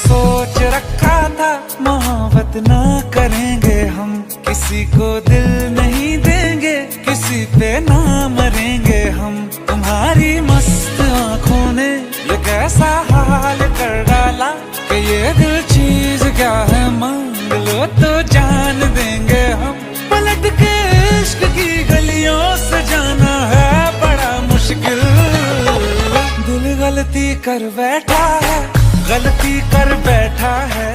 सोच रखा था मोहब्बत ना करेंगे हम, किसी को दिल नहीं देंगे, किसी पे ना मरेंगे हम। तुम्हारी मस्त आंखों ने ये कैसा हाल कर डाला कि ये दिल चीज क्या है, मांग लो तो जान देंगे हम। पलट के इश्क की गलियों से जाना है बड़ा मुश्किल। दिल गलती कर बैठा है, गलती कर बैठा है।